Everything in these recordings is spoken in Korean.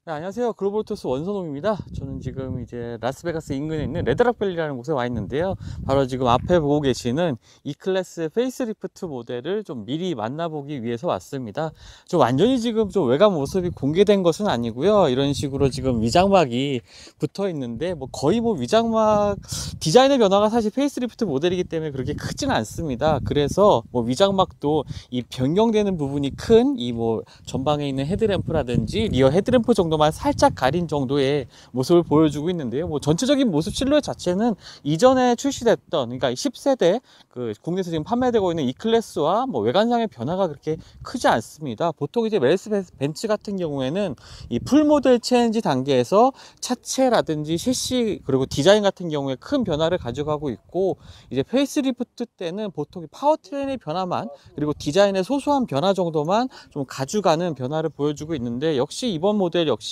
네, 안녕하세요. 글로벌토스 원선홍입니다. 저는 지금 이제 라스베가스 인근에 있는 레드락밸리라는 곳에 와 있는데요. 바로 지금 앞에 보고 계시는 E클래스 페이스리프트 모델을 좀 미리 만나보기 위해서 왔습니다. 좀 완전히 지금 좀 외관 모습이 공개된 것은 아니고요. 이런 식으로 지금 위장막이 붙어 있는데 뭐 거의 뭐 위장막 디자인의 변화가 사실 페이스리프트 모델이기 때문에 그렇게 크지는 않습니다. 그래서 뭐 위장막도 이 변경되는 부분이 큰 이 뭐 전방에 있는 헤드램프라든지 리어 헤드램프 정도만 살짝 가린 정도의 모습을 보여주고 있는데요. 뭐 전체적인 모습 실루엣 자체는 이전에 출시됐던, 그러니까 10세대 그 국내에서 지금 판매되고 있는 E클래스와 뭐 외관상의 변화가 그렇게 크지 않습니다. 보통 이제 메르스 벤츠 같은 경우에는 이 풀 모델 체인지 단계에서 차체라든지 셰시 그리고 디자인 같은 경우에 큰 변화를 가져가고 있고, 이제 페이스리프트 때는 보통 파워트레인의 변화만, 그리고 디자인의 소소한 변화 정도만 좀 가져가는 변화를 보여주고 있는데, 역시 이번 모델 역시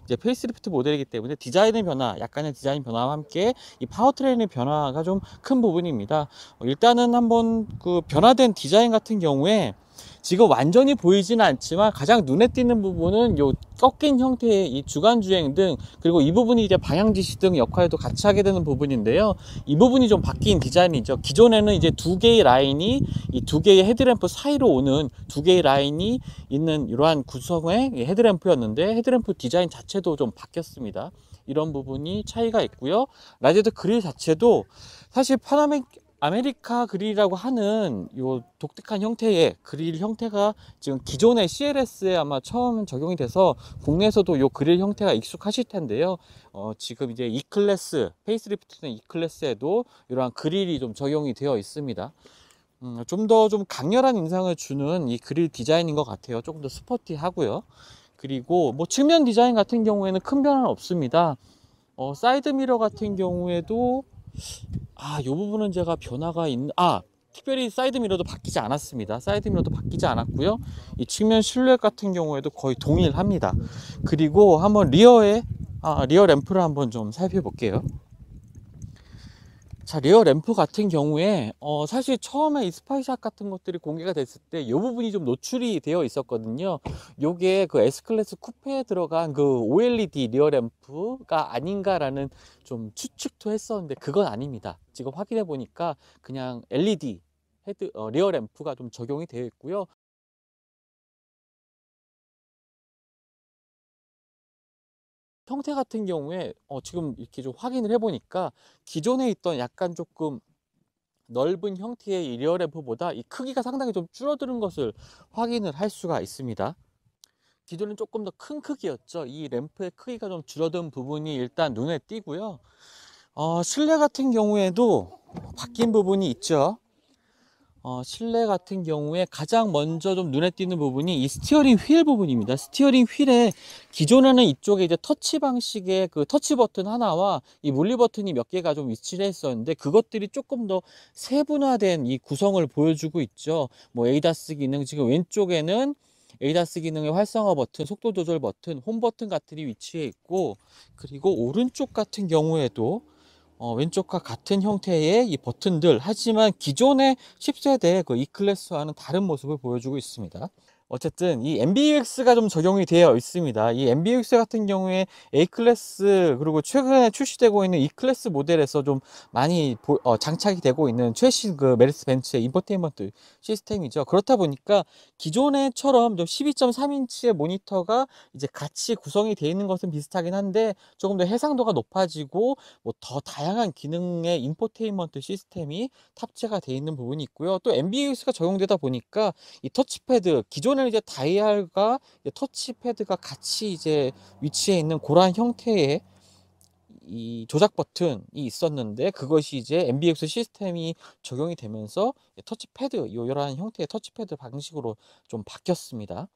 이제 페이스리프트 모델이기 때문에 디자인의 변화, 약간의 디자인 변화와 함께 이 파워트레인의 변화가 좀 큰 부분입니다. 일단은 한번 그 변화된 디자인 같은 경우에 지금 완전히 보이지는 않지만 가장 눈에 띄는 부분은 요 꺾인 형태의 이 주간 주행등, 그리고 이 부분이 이제 방향 지시 등 역할도 같이 하게 되는 부분인데요. 이 부분이 좀 바뀐 디자인이죠. 기존에는 이제 두 개의 라인이, 이 두 개의 헤드램프 사이로 오는 두 개의 라인이 있는 이러한 구성의 헤드램프였는데, 헤드램프 디자인 자체도 좀 바뀌었습니다. 이런 부분이 차이가 있고요. 라디에이터 그릴 자체도 사실 아메리카 그릴이라고 하는 요 독특한 형태의 그릴 형태가 지금 기존의 CLS에 아마 처음 적용이 돼서 국내에서도 요 그릴 형태가 익숙하실 텐데요. 지금 이제 E클래스, 페이스리프트는 E클래스에도 이러한 그릴이 좀 적용이 되어 있습니다. 좀 더 좀 강렬한 인상을 주는 이 그릴 디자인인 것 같아요. 조금 더 스포티하고요. 그리고 뭐 측면 디자인 같은 경우에는 큰 변화는 없습니다. 사이드 미러 같은 경우에도 요 부분은 제가 변화가 특별히 사이드 미러도 바뀌지 않았습니다. 사이드 미러도 바뀌지 않았고요. 이 측면 실루엣 같은 경우에도 거의 동일합니다. 그리고 한번 리어 램프를 한번 좀 살펴볼게요. 자, 리어 램프 같은 경우에 사실 처음에 이 스파이샷 같은 것들이 공개가 됐을 때 이 부분이 좀 노출이 되어 있었거든요. 요게 그 S클래스 쿠페에 들어간 그 OLED 리어 램프가 아닌가라는 좀 추측도 했었는데 그건 아닙니다. 지금 확인해 보니까 그냥 LED 리어 램프가 좀 적용이 되어 있고요. 형태 같은 경우에 지금 이렇게 좀 확인을 해 보니까 기존에 있던 약간 조금 넓은 형태의 이 리어 램프보다 이 크기가 상당히 좀 줄어드는 것을 확인을 할 수가 있습니다. 기존은 조금 더 큰 크기였죠. 이 램프의 크기가 좀 줄어든 부분이 일단 눈에 띄고요. 실내 같은 경우에도 바뀐 부분이 있죠. 실내 같은 경우에 가장 먼저 좀 눈에 띄는 부분이 이 스티어링 휠 부분입니다. 스티어링 휠에 기존에는 이쪽에 이제 터치 방식의 그 터치 버튼 하나와 이 물리 버튼이 몇 개가 좀 위치를 했었는데, 그것들이 조금 더 세분화된 이 구성을 보여주고 있죠. 뭐 에이다스 기능, 지금 왼쪽에는 에이다스 기능의 활성화 버튼, 속도 조절 버튼, 홈 버튼 같은 이 위치해 있고, 그리고 오른쪽 같은 경우에도 왼쪽과 같은 형태의 이 버튼들, 하지만 기존의 10세대 그 E클래스와는 다른 모습을 보여주고 있습니다. 어쨌든 이 MBUX가 좀 적용이 되어 있습니다. 이 MBUX 같은 경우에 A클래스 그리고 최근에 출시되고 있는 E클래스 모델에서 좀 많이 장착이 되고 있는 최신 그 메르스 벤츠의 인포테인먼트 시스템이죠. 그렇다 보니까 기존에처럼 좀 12.3인치의 모니터가 이제 같이 구성이 되어 있는 것은 비슷하긴 한데, 조금 더 해상도가 높아지고 뭐 더 다양한 기능의 인포테인먼트 시스템이 탑재가 되어 있는 부분이 있고요. 또 MBUX가 적용되다 보니까 이 터치패드, 기존에는 이제 다이얼과 터치패드가 같이 이제 위치해 있는 그러한 형태의 이 조작 버튼이 있었는데, 그것이 이제 MBX 시스템이 적용이 되면서 터치패드, 이러한 형태의 터치패드 방식으로 좀 바뀌었습니다.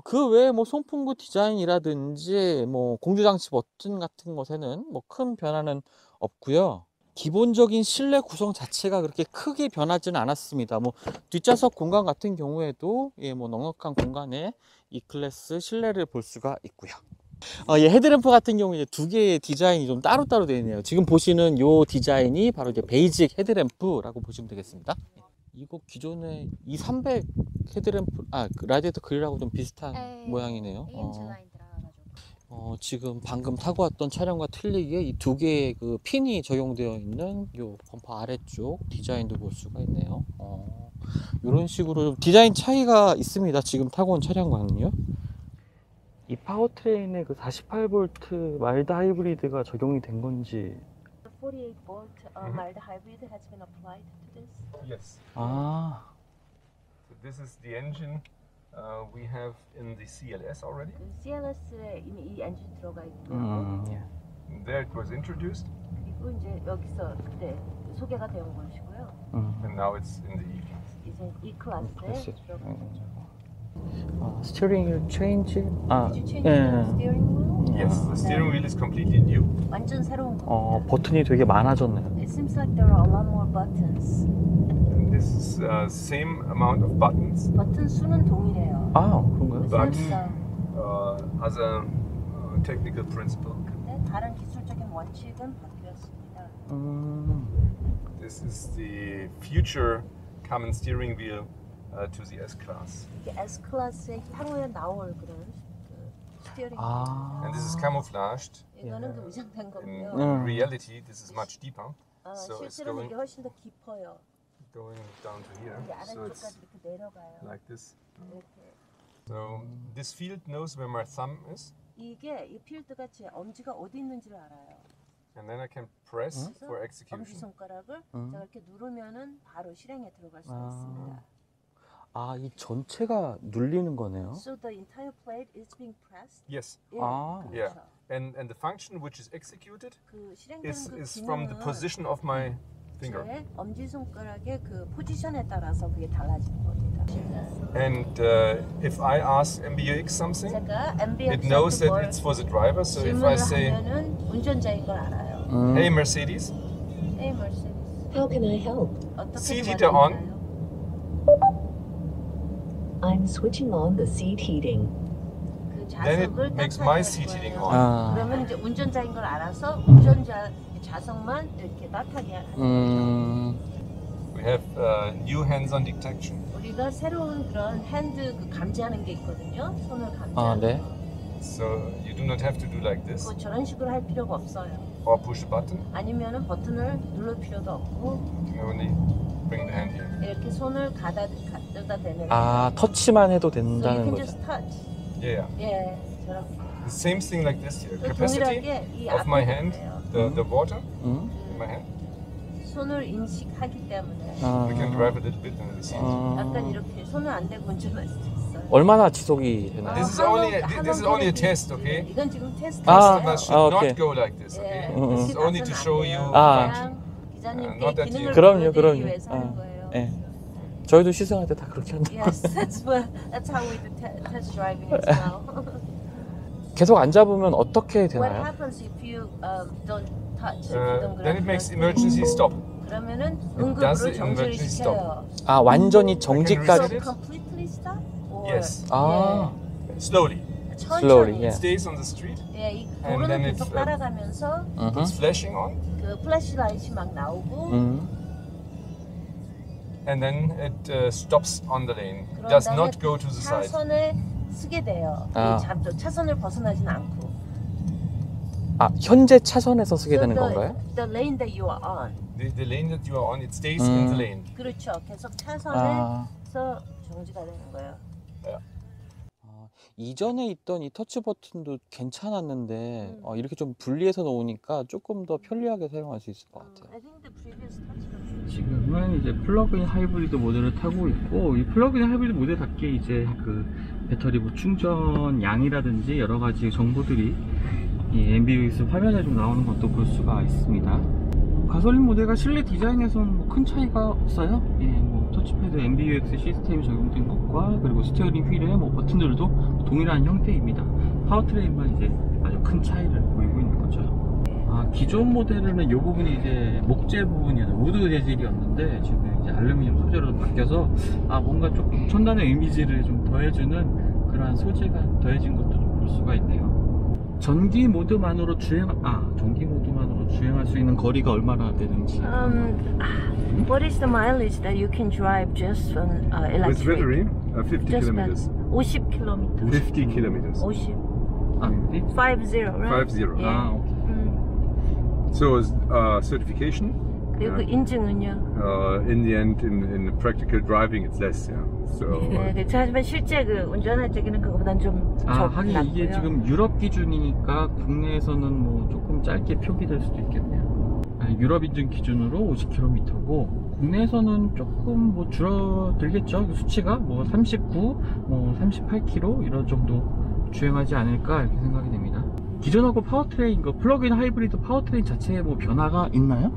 그 외에 뭐 송풍구 디자인이라든지 뭐 공조장치 버튼 같은 것에는 뭐 큰 변화는 없고요. 기본적인 실내 구성 자체가 그렇게 크게 변하지는 않았습니다. 뭐 뒷좌석 공간 같은 경우에도 뭐 넉넉한 공간에 이 클래스 실내를 볼 수가 있고요. 이 헤드램프 같은 경우에 이제 두 개의 디자인이 좀 따로따로 되어 있네요. 지금 보시는 이 디자인이 바로 이제 베이직 헤드램프라고 보시면 되겠습니다. 이거 기존에 2300 헤드램프, 그 라디에이터 그릴하고 좀 비슷한 네, 모양이네요. AMG 라인 들어가가지고. 지금 방금 타고 왔던 차량과 틀리게 이 두 개의 그 핀이 적용되어 있는 요 범퍼 아래쪽 디자인도 볼 수가 있네요. 이런 식으로 디자인 차이가 있습니다. 지금 타고 온 차량과는요. 이 파워트레인에 그 48V 마일드 하이브리드가 적용이 된 건지. 48V mild hybrid has been applied to this. Yes. 아, So this is the engine we have in the CLS already. 그 CLS에 이미 이 엔진 들어가 있고요. 예. And there it was introduced, 그리고 이제 여기서 그때 소개가 되온 것이고요. and now it's in the E-Class. 이제 이 클래스에 들어가 있죠. 스티어링 휠 체인지? Did you change the steering wheel? Yes, the steering wheel is completely new. 완전 새로운 겁니다. 버튼이 되게 많아졌네요. It seems like there are a lot more buttons. And this is same amount of buttons, 버튼 수는 동일해요. 아, 그런가요? but 그래서 other technical principle. 근데 다른 기술적인 원칙은 바뀌었습니다. This is the future common steering wheel to the S-Class. 이게 S 클래스의 향후에 나올 그런 그 스티어링. And this is camouflaged. 이거는 그 위장된 거고요. In reality, this is much deeper. So it's 실제로는 이게 훨씬 더 깊어요. going down to here. 이게 So it's 아래쪽까지 이렇게 내려가요. like this. 이렇게. So this field knows where my thumb is, 이게 이 필드가 제 엄지가 어디 있는지를 알아요. and then I can press 그래서 for 엄지 execution. 손가락을 제가 이렇게 누르면은 바로 실행에 들어갈 수가 아. 있습니다. 이 전체가 눌리는 거네요. So the entire plate is being pressed. Yes, 예, 아. 그렇죠. yeah. And the function which is executed 그 실행되는 그 is from the 기능은 position of my finger. 제 엄지 손가락의 그 포지션에 따라서 그게 달라지는 겁니다. And if I ask MBUX something, 제가 it knows MBX한테 that it's for the driver. So if I 질문을 say, 하면은 운전자인 걸 알아요. "Hey Mercedes, Hey Mercedes, How can I help? 어떻게 Seat heater on. 도와드릴까요? I'm switching on the seat heating. 그 then it 좌석을 makes 닦아야 my 될 seat heating 거예요. on." 그러면 이제 운전자인 걸 알아서 운전자 좌석만 이렇게 따뜻하게 하는 We have new hands-on detection. 우리가 새로운 그런 핸드 그 감지하는 게 있거든요. 손을 감지하는 아, 네. So you do not have to do like this 거. 저런 식으로 할 필요가 없어요. or push a button. 아니면은 버튼을 누를 필요도 없고 You can only bring the hand here. 이렇게 손을 갖다 대면 터치만 해도 So you 된다는 can 거죠. just touch. Yeah, 예, 저렇게. the same thing like this here. 또 Capacity 동일하게 이 of my 앞에 hand, 보세요. the water 음? in my hand. 손을 인식하기 때문에 We can drive a little bit and we see it. 약간 이렇게 손을 안 대고 운전할 수도 있어요. 얼마나 지속이 되나요? This is only a test, okay? 이건 지금 테스트. Customers should okay. not go like this, 예, okay? This is 그렇게 only to 가서는 show 안 you 돼요. 아. 그냥 기자님께 not that 기능을 you- 그럼요, 보여드리기 그럼요. 위해서 하는 거예요. 예. 저희도 시승할 때 다 그렇게 한다. Yes, that's how we do test driving as well. 계속 안 잡으면 어떻게 What 되나요? happens if you don't touch? if you don't Then grab it makes the- emergency stop. 그러면은 does 응급으로 the 정지를 emergency 시켜요. 완전히 reset 정지까지. it? Completely stop? Or Yes. slowly, Slowly. 천천히. 예. It stays on the street, 예, 이 And 도로를 then 계속 it's, 따라가면서 it's flashing on, 그 플래시라이트가 막 나오고 and then it stops on the lane. It 그런 does 다음에 not go to the side. 차선에 쓰게 돼요. 아. 차선을 벗어나진 않고. 현재 차선에서 쓰게 So 되는 건가요? The lane that you are on. The lane that you are on, it stays in the lane. 그렇죠. 계속 아. 차선에서 정지가 되는 거예요. 이전에 있던 이 터치 버튼도 괜찮았는데 이렇게 좀 분리해서 놓으니까 조금 더 편리하게 사용할 수 있을 것 같아요. I think the previous touch button. 지금은 이제 플러그인 하이브리드 모델을 타고 있고, 이 플러그인 하이브리드 모델답게 이제 그 배터리 뭐 충전 양이라든지 여러 가지 정보들이 이 MBUX 화면에 좀 나오는 것도 볼 수가 있습니다. 가솔린 모델과 실내 디자인에서는 뭐 큰 차이가 없어요. 예, 뭐 터치패드 MBUX 시스템이 적용된 것과 그리고 스티어링 휠의 뭐 버튼들도 동일한 형태입니다. 파워트레인만 이제 아주 큰 차이를 보이고 있는 거죠. 기존 모델은 이 부분이 이제 목재 부분이었는데 우드 재질이었는데 지금 이제 알루미늄 소재로 바뀌어서 뭔가 조금 첨단의 이미지를 좀 더해주는 그러한 소재가 더해진 것도 좀 볼 수가 있네요. 전기 모드만으로 주행할 수 있는 거리가 얼마나 되는지. What is the mileage that you can drive just on With electric? battery, 50 Just kilometers. 50km. 50 kilometers. 50. 아, maybe? 50, right? 50. 예. 아, 오케이. So certification. 그리고 인증은요? In the end, in practical driving, it's less. Yeah. So 네, 그렇죠. 하지만 실제 그 운전할 적에는 그거보단 좀 아, 하긴 낮고요. 이게 지금 유럽 기준이니까 국내에서는 뭐 조금 짧게 표기될 수도 있겠네요. 아, 유럽 인증 기준으로 50km고 국내에서는 조금 뭐 줄어들겠죠. 수치가 뭐 39, 뭐 38km 이런 정도 주행하지 않을까 이렇게 생각이 됩니다. 기존하고 파워트레인, 그 플러그인 하이브리드 파워트레인 자체에 뭐 변화가 있나요?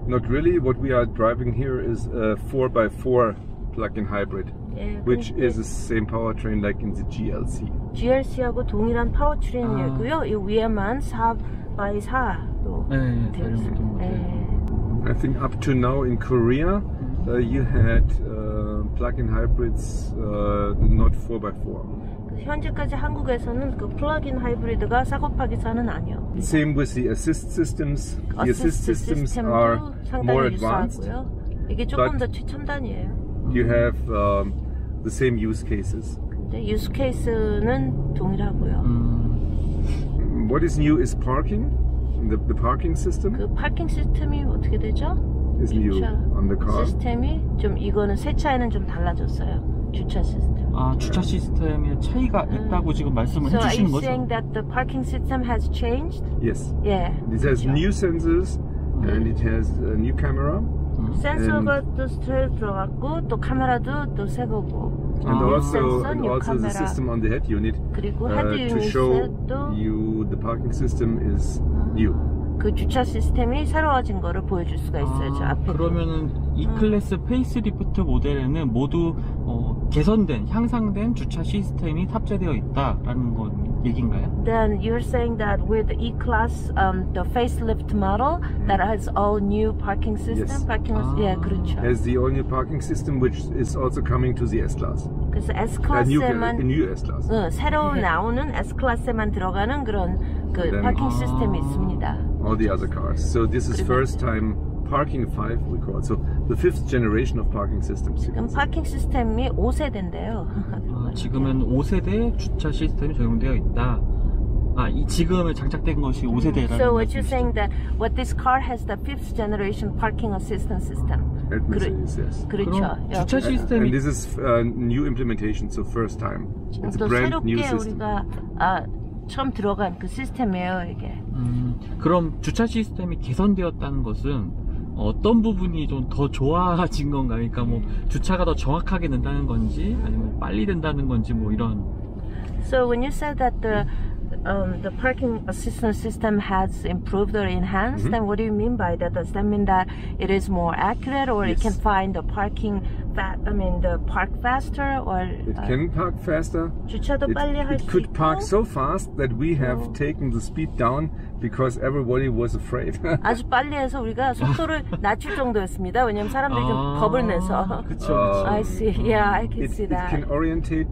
not really. What we are driving here is a 4x4 plug-in hybrid, 예, which 근데 is the same powertrain like in the GLC. GLC하고 동일한 파워트레인이고요. 이 위에만 4x4로 네, 되어 다른 있습니다. 모델. 예. I think up to now in Korea, you had plug-in hybrids not 4x4. 현재까지 한국에서는 그 플러그인 하이브리드가 4곱하기4는 아니요. Same with the assist systems. The assist systems 시스템도 are 상당히 more advanced. 유사하고요. 이게 조금 but- 더 최첨단이에요. You have the same use cases. 근데 유스 케이스는 동일하고요. What is new is parking. The parking system 그 파킹 시스템이 어떻게 되죠? is new 주차 on the car. 시스템이 좀 이거는 새 차에는 좀 달라졌어요. 주차 시스템. 아, 주차 시스템에 차이가 있다고 지금 말씀을 So are 해주시는 you 거죠? saying that the parking system has changed? Yes. 예. It has 그렇죠. new sensors and it has a new camera. 센서가 또 새로 들어갔고 또 카메라도 또 새 거고. And Ah. also, 센서, and new also the 카메라. system on the head unit 그리고 헤드 to show 유닛도 you the parking system is new. 그 주차 시스템이 새로워진 거를 보여줄 수가 있어요. 저 앞에. 그러면은 E 클래스 페이스리프트 모델에는 모두 개선된, 향상된 주차 시스템이 탑재되어 있다라는 건 얘기인가요? Then you're saying that with the E-Class, the facelift model that has all new parking system, Yes. parking, 예, 그렇죠. Has the all-new parking system, which is also coming to the S-Class. 그래서 A S-클래스에만 new S-Class. 새로 나오는 S-클래스에만 들어가는 그런 그 Then- 파킹 시스템이 있습니다. All the other cars. So this is first time parking 5 we call it. So the 5th generation of parking systems. you 그럼 can say. 파킹 시스템이 5세대인데요. 지금은 5세대 주차 시스템이 적용되어 있다. 아, 이 지금 장착된 것이 5세대라는 So what you're saying that what this car has the 5th generation parking assistance system. At Mercedes, yes. 그렇죠. 그럼 주차 And 시스템이 this is new implementation, so first time. It's a 또 brand new 새롭게 system. 우리가 처음 들어간 그 시스템이에요, 이게. 그럼 주차 시스템이 개선되었다는 것은 어떤 부분이 좀 더 좋아진 건가요? 그러니까 뭐 주차가 더 정확하게 된다는 건지 아니면 빨리 된다는 건지 뭐 이런. So when you said that the parking assistance system has improved or enhanced, then what do you mean by that? Does that mean that it is more accurate, or it can Yes. find the parking, the park faster, or It can park faster. 주차도 빨리 할 It 수 could 있고? park so fast that we have taken the speed down because everybody was afraid. 아주 빨리 해서 우리가 속도를 낮출 정도였습니다. 왜냐면 사람들이 좀 겁을 내서. 그쵸. I see. Yeah, I can see It that. can orientate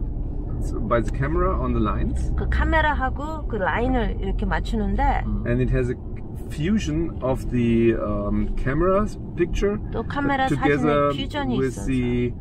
by the camera on the lines, 그 카메라하고 그 라인을 이렇게 맞추는데 and it has a fusion of the camera picture 또 카메라 together 사진의 퓨전이 with 있어서. the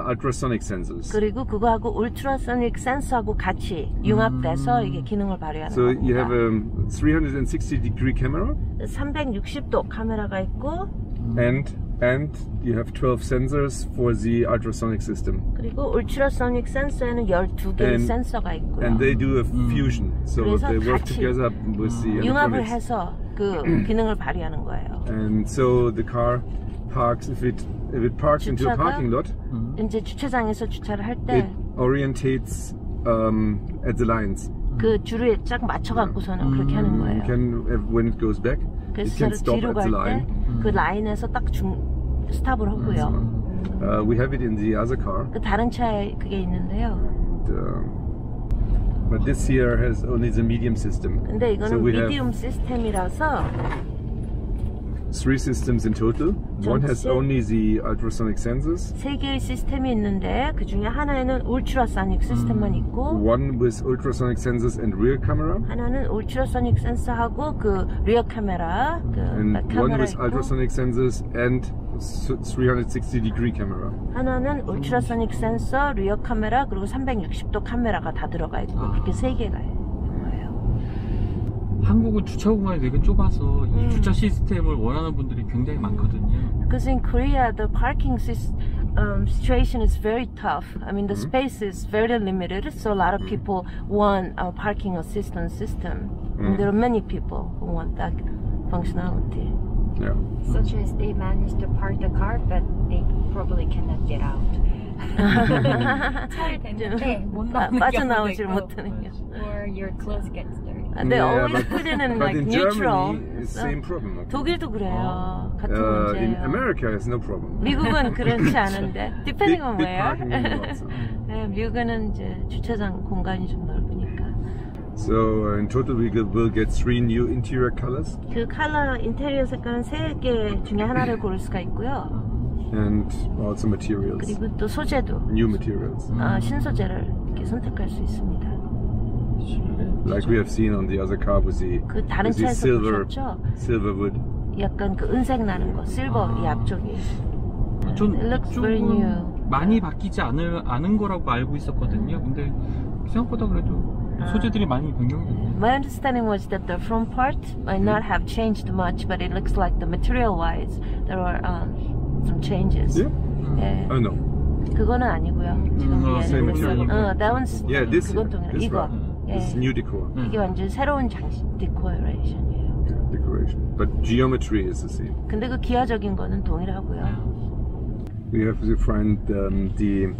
ultrasonic sensors. 그리고 그거하고 울트라소닉 센서하고 같이 융합돼서 이게 기능을 발휘하는 So you have 겁니다. a 360-degree camera, 360도 카메라가 있고 and you have 12 sensors for the ultrasonic system, 그리고 울트라소닉 센서에는 12개의 And- 센서가 있고요. and they do a fusion. So 그래서 they work 같이 together with the 융합을 electronics. 해서 그 기능을 발휘하는 거예요. And so the car parks if it parks into a 주차가 parking lot, 이제 주차장에서 주차를 할 it 때 orientates at the lines. 그 줄에 쫙 맞춰갖고서는 그렇게 하는 거예요. When it goes back, it 그래서 can 저를 stop 뒤로 at 갈 the 때 line. 그 라인에서 딱 스탑을 하고요. We have it in the other car, 그 다른 차에 그게 있는데요. but this here has only the medium system. 근데 So 이거는 we have 미디움 시스템이라서 3 systems in total. One has 전체- only the ultrasonic sensors, 3개의 시스템이 있는데 그 중에 하나에는 울트라소닉 시스템만 있고 one with ultrasonic sensors and rear camera, 하나는 울트라소닉 센서하고 그 리어 카메라 그 and one 카메라 with 있고 ultrasonic sensors and 360-degree camera. 하나는 울트라소닉 센서, 리어 카메라, 그리고 360도 카메라가 다 들어가 있고 그렇게 세 개가 있어요. 한국은 주차 공간이 되게 좁아서 이 주차 시스템을 원하는 분들이 굉장히 많거든요. Because in Korea, the parking situation is very tough. I mean, the space is very limited, so a lot of people want a parking assistance system. And there are many people who want that functionality. Yeah. Such as they manage to park the car, but they probably cannot get out. 차를 댔는데 못 나오는 빠져나오질 경우도 있고. 못하는 게. Or your clothes get dirty. They Yeah, always but- put it in But like in neutral. Germany, it's the same problem. Okay? 독일도 그래요. 같은 In 문제예요. America, it's no problem. 미국은 그렇지 않은데. Depending on big where. parking lots. 네, 미국은 이제 주차장 공간이 좀 넓으니까. So in total, we will get 3 new interior colors 그 컬러 인테리어 색깔은 3개 중에 하나를 고를 수가 있고요. and also materials, 그리고 또 소재도 new materials, 신소재를 이렇게 선택할 수 있습니다. like we have seen on the other car with the 그 다른 차에서 보셨죠? silver wood. 약간 그 은색 나는 거, 실버 이 앞쪽이. 전 It looks very new. 이쪽은 많이 바뀌지 않은 거라고 알고 있었거든요. 근데 생각보다 그래도 소재들이 많이 변경이 됐네요. My understanding was that the front part might not have changed much, but it looks like the material-wise there were some changes. Yeah. 예, Oh no. 그거는 아니고요. 지금 위에는 same 그래서, material. that one's Yeah, this. 그건 동일해. This 이거. one. 예, This is new decor. 이게 완전 새로운 장식 데코레이션이에요. Decoration, but geometry is the same. 근데 그 기하적인 거는 동일하고요. We have to find the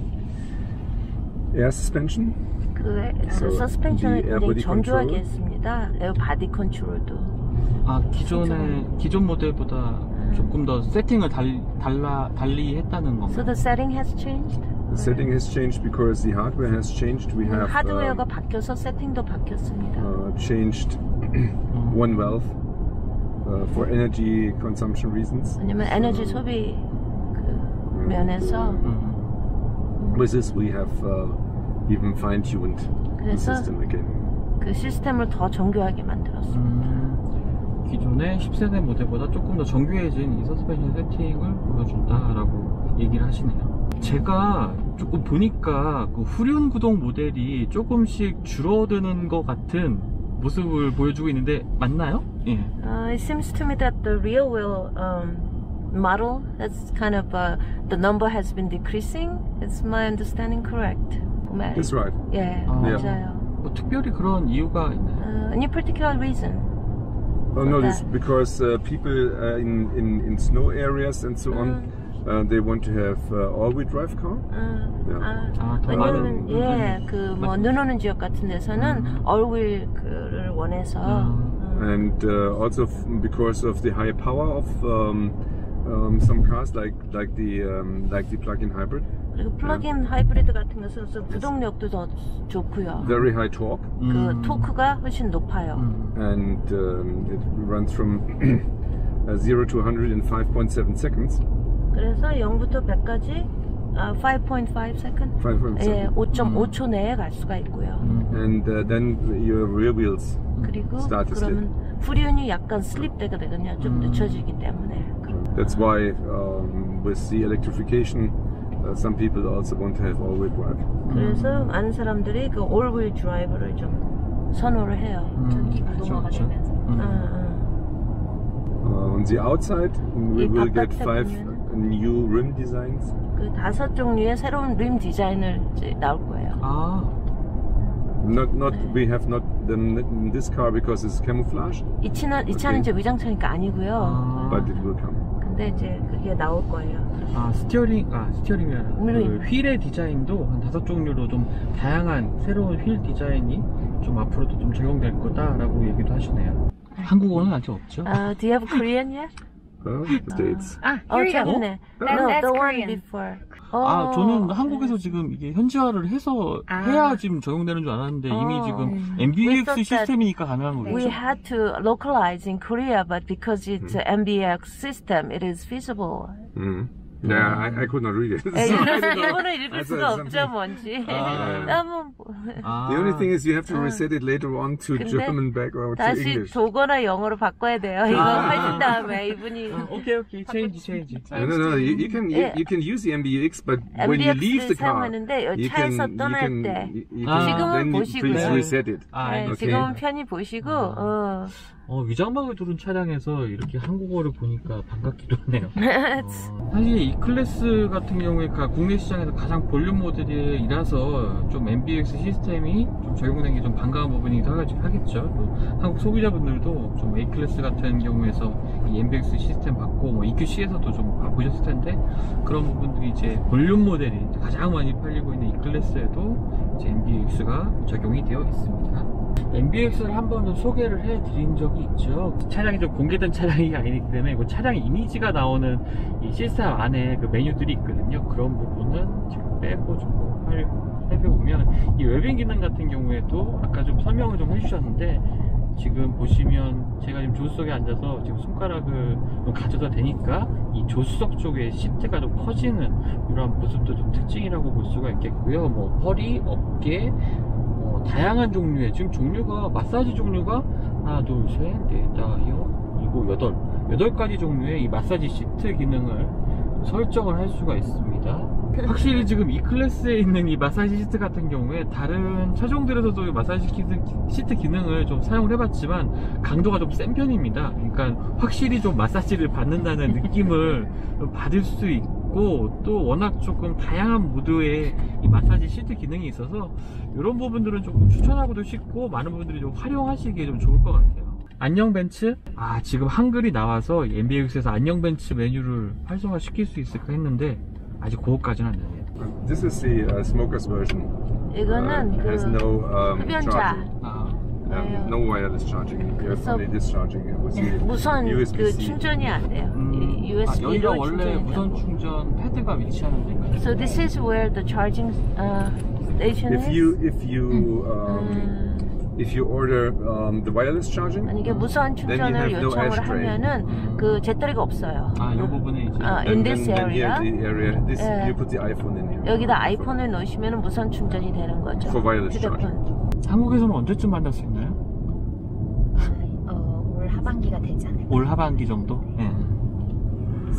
air suspension. 그 So, 서스펜션을 the air 굉장히 body 정교하게 control. 했습니다. 에어 바디 컨트롤도. 기존 모델보다 조금 더 세팅을 달리 했다는 건가요? So the setting has changed. The setting has changed because the hardware has changed. We have 하드웨어가 바뀌어서 세팅도 바뀌었습니다. changed one valve for energy consumption reasons. 왜냐면 에너지 소비 그 면에서 With this, we have even fine-tuned the 그래서 system again. 그 시스템을 더 정교하게 만들었습니다. 기존의 10세대 모델보다 조금 더 정교해진 이 서스펜션 세팅을 보여준다라고 얘기를 하시네요. 제가 조금 보니까 그 후륜 구동 모델이 조금씩 줄어드는 것 같은 모습을 보여주고 있는데 맞나요? 예. It seems to me that the rear wheel model has kind of the number has been decreasing. Is my understanding correct? That's right. 예, Yeah. 맞아요. 뭐 특별히 그런 이유가 있나요? Any particular reason? Oh no, Okay. this because people in snow areas and so on, they want to have all-wheel drive car. 더 왜냐면 많은 그 뭐 눈 오는 지역 같은 데서는 얼윌을 원해서 And also because of the high power of some cars like the plug-in hybrid, 그리고 플러그인 하이브리드 같은 것은 구동력도 더 좋고요. very high torque, 그 토크가 훨씬 높아요. and it runs from 0 to 100 in 5.7 seconds. 그래서 0부터 100까지 5.5 second? 5.7. 예, 5.5초 내에 갈 수가 있고요. And then your rear wheels 그리고 start to slip. 그러면 후륜이 약간 슬립되게 되거든요. 좀 늦춰지기 때문에. That's why with the electrification, some people also want to have all-wheel drive. 그래서 많은 사람들이 그 all-wheel drive를 좀 선호를 해요. 전기 구동화가 그렇죠. 되면서. On the outside, we 이 will get 바깥에 5 new rim designs. 그 5 종류의 새로운 림 디자인을 이제 나올 거예요. We have not them in this car because it's camouflage, 이 차는 이제 위장차니까 아니고요. but it will come. 근데 이제 그게 나올 거예요. 스티어링이 아니라 그 휠의 디자인도 한 5종류로 좀 다양한 새로운 휠 디자인이 좀 앞으로도 좀 적용될 거다라고 얘기도 하시네요. 한국어는 아직 없죠? Do you have Korean yet? The dates. Here you go. 저기 있네. No, That's the one Korean. before. 저는 한국에서 지금 이게 현지화를 해서 해야 지금 적용되는 줄 알았는데 이미 지금 We MBX thought that 시스템이니까 가능한 거겠죠? We had to localize in Korea, but because it's an MBX system, it is feasible. Yeah, I could not read it. 예, So I don't know. 일본을 읽을 That's 수가 something- 없죠, 뭔지. 아. 한번 The only thing is you have to reset it later on to 근데 German back or to 다시 English. 독어나 영어로 바꿔야 돼요. 이거 하신 다음에 이분이 오케이, 체인지. No. You can Yeah. you can use the MBUX, but when you leave the MBX를 car, 사용하는데 you 차에서 can 떠날 때 지금은 then you 보시고요. please reset it. 네, 오케이. 지금은 편히 보시고 위장막을 두른 차량에서 이렇게 한국어를 보니까 반갑기도 하네요. 사실 이 클래스 같은 경우에 국내 시장에서 가장 볼륨 모델이라서 좀 MBUX 시스템이 좀 적용된 게 좀 반가운 부분이기도 하겠죠. 또 한국 소비자분들도 좀 A 클래스 같은 경우에서 이 MBUX 시스템 받고 뭐 EQC에서도 좀 보셨을 텐데 그런 부분들이 이제 볼륨 모델이 가장 많이 팔리고 있는 이 클래스에도 이제 MBUX가 적용이 되어 있습니다. MBUX를 한 번은 소개를 해드린 적이 있죠. 차량이 좀 공개된 차량이 아니기 때문에 그 차량 이미지가 나오는 이 시스템 안에 그 메뉴들이 있거든요. 그런 부분은 지금 빼고 좀 살펴보면 이 웹인 기능 같은 경우에도 아까 좀 설명을 좀 해주셨는데 지금 보시면 제가 지금 조수석에 앉아서 지금 손가락을 좀 가져다 대니까 이 조수석 쪽에 시트가 좀 커지는 이런 모습도 좀 특징이라고 볼 수가 있겠고요. 뭐 허리, 어깨 다양한 종류의 지금 종류가 마사지 종류가 하나 둘셋넷 다섯 일곱 여덟 가지 종류의 이 마사지 시트 기능을 설정을 할 수가 있습니다. 확실히 지금 이 클래스에 있는 이 마사지 시트 같은 경우에 다른 차종들에서도 마사지 시트 기능을 좀 사용을 해봤지만 강도가 좀 센 편입니다. 그러니까 확실히 좀 마사지를 받는다는 느낌을 좀 받을 수 있고 또 워낙 조금 다양한 모드의 이 마사지 시트 기능이 있어서 이런 부분들은 조금 추천하고도 싶고 많은 분들이 좀 활용하시기에 좀 좋을 것 같아요. 안녕 벤츠? 지금 한글이 나와서 MBUX에서 안녕 벤츠 메뉴를 활성화 시킬 수 있을까 했는데 아직 그것까지는 안 되네요. This is the smoker's version. 이거는 It has no 흡연자 charging. No wireless charging. You have 그래서 only discharging with the 무선 그 USB-C. 충전이 안 돼요. USB로 여기가 원래 충전이 무선 되고. 충전 패드가 위치하는 데인가요? So this is where the charging station If is. if you order the wireless charging, 만약에 무선 then you 충전을 have no 요청을 ashtray. 하면은 그 배터리가 없어요. 이 부분에 이제 in this then here area. the area, this Yeah. you put the iPhone in here. 여기다 아이폰을 넣으시면 무선 충전이 되는 거죠. For wireless 휴대폰. 한국에서는 언제쯤 만날 수 있나요? 올 하반기가 되지 않을까? 올 하반기 정도? 네.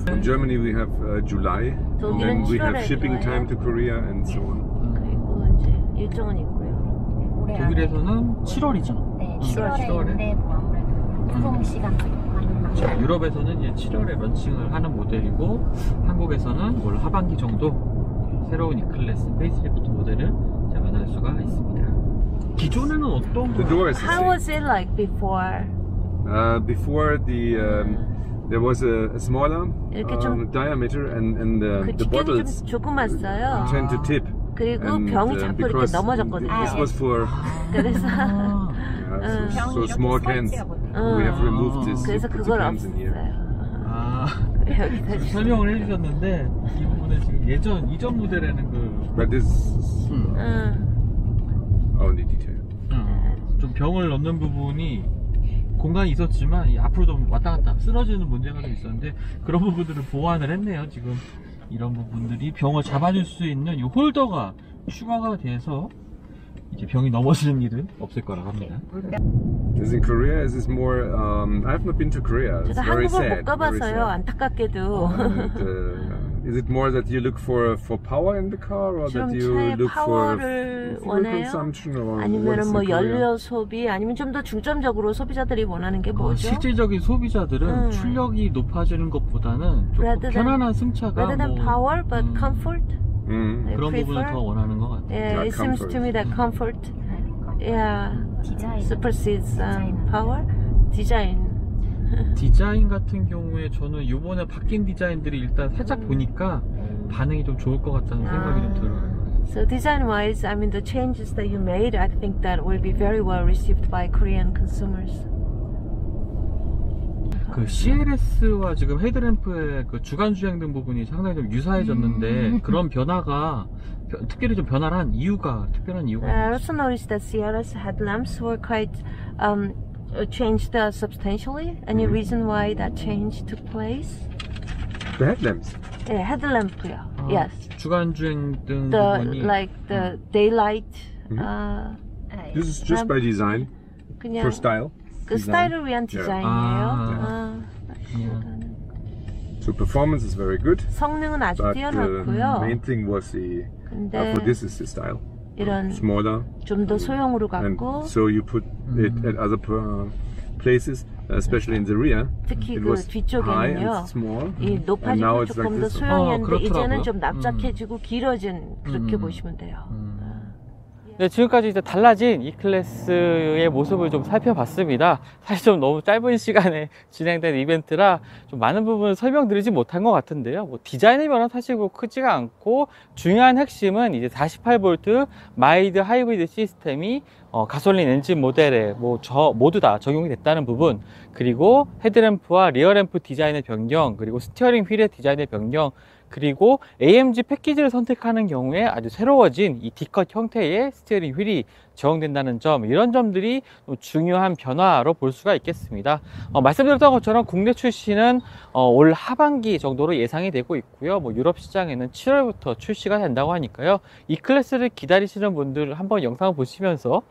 In Germany we have July, and 독일은 then we have 7월에 shipping 들어와요. time to Korea and so on. 그리고 이제 일정은 있고요. 올해 독일에서는 7월이죠. 네, 7월에. 7월인데 뭐 아무래도 소송 시간 자, 유럽에서는 이제 7월에 런칭을 하는 모델이고 한국에서는 올 하반기 정도 새로운 E클래스 페이스리프트 모델을 만날 수가 있습니다. 기존에는 어떤 The door is the How same. was it like before? Before there was a smaller 이렇게 좀 diameter and 그 the 뒷견이 bottles 좀 조그맣어요. tend to tip. 그리고 And, 병이 자꾸 이렇게 because 넘어졌거든요. This was for 그래서 so small cans. We have removed this. 그래서 put the 그걸 cans in here. 없앴어요. 여기다 지금 설명을 해주셨는데 이 부분에 지금 이전 모델에는 But this is only detail. 좀 병을 넣는 부분이 공간이 있었지만 앞으로 좀 왔다 갔다 쓰러지는 문제가 좀 있었는데 그런 부분들을 보완을 했네요. 지금 이런 부분들이 병을 잡아줄 수 있는 이 홀더가 추가가 돼서 이제 병이 넘어지는 일은 없을 거라고 합니다. As in Korea, this is more. I've not been to Korea. It's 저도 very 한국을 sad. 못 가봐서요. 안타깝게도. And, is it more that you look for power in the car, or 좀 that you 차의 look for 파워를 fuel 원해요? consumption, or what 아니면 is 뭐 in Korea? 연료 소비, 아니면 좀 더 중점적으로 소비자들이 원하는 게 뭐죠? 실질적인 소비자들은 출력이 높아지는 것보다는 조금 Rather than- 편안한 승차가 Rather than power, but comfort. They 그런 부분을 prefer. 더 원하는 것 같아요. Yeah, it seems comfort. to me that comfort, yeah, 디자인 supersedes power. 디자인. 디자인 같은 경우에 저는 이번에 바뀐 디자인들이 일단 살짝 보니까 반응이 좀 좋을 것 같다는 생각이 좀 들어요. So design-wise, I mean, the changes that you made, I think that will be very well received by Korean consumers. 그 CLS와 지금 헤드램프의 그 주간 주행 등 부분이 상당히 좀 유사해졌는데 그런 변화가 특별히 좀 변화를 한 이유가 특별한 이유가 I 있나요? also noticed that CRS headlamps were quite changed substantially. Any reason why that change took place? The headlamps. 예, 헤드램프요. Yes. 주간 주행등 The 부분이 like the daylight. This is just by design, 그냥 for style. 그 스타일을 위한 디자인이에요. So performance is very good, 성능은 아주 but the 뛰어났고요. main thing was the 근데 for this is the style, 이런 smaller, 좀 더 소형으로 and 갔고 so you put it at other places, especially in the rear. 특히 It 그 was high and 뒤쪽에는요. small, 이 and now 높아지고 it's like 조금 더 this. 소형이었는데 그렇더라고요. 이제는 좀 납작해지고 길어진 그렇게 보시면 돼요. 네, 지금까지 이제 달라진 E클래스의 모습을 좀 살펴봤습니다. 사실 좀 너무 짧은 시간에 진행된 이벤트라 좀 많은 부분을 설명드리지 못한 것 같은데요. 뭐 디자인의 변화 사실 뭐 크지가 않고 중요한 핵심은 이제 48V 마일드 하이브리드 시스템이 가솔린 엔진 모델에 모두 다 적용이 됐다는 부분, 그리고 헤드램프와 리어램프 디자인의 변경, 그리고 스티어링 휠의 디자인의 변경, 그리고 AMG 패키지를 선택하는 경우에 아주 새로워진 이 D컷 형태의 스티어링 휠이 적용된다는 점, 이런 점들이 중요한 변화로 볼 수가 있겠습니다. 말씀드렸던 것처럼 국내 출시는 올 하반기 정도로 예상이 되고 있고요. 유럽 시장에는 7월부터 출시가 된다고 하니까요. 이 클래스를 기다리시는 분들 한번 영상을 보시면서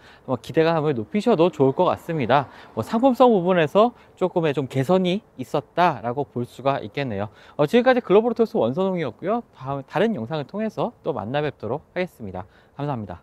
기대감을 높이셔도 좋을 것 같습니다. 상품성 부분에서 조금의 좀 개선이 있었다라고 볼 수가 있겠네요. 지금까지 글로벌 오토스 원선홍이었고요. 다른 영상을 통해서 또 만나 뵙도록 하겠습니다. 감사합니다.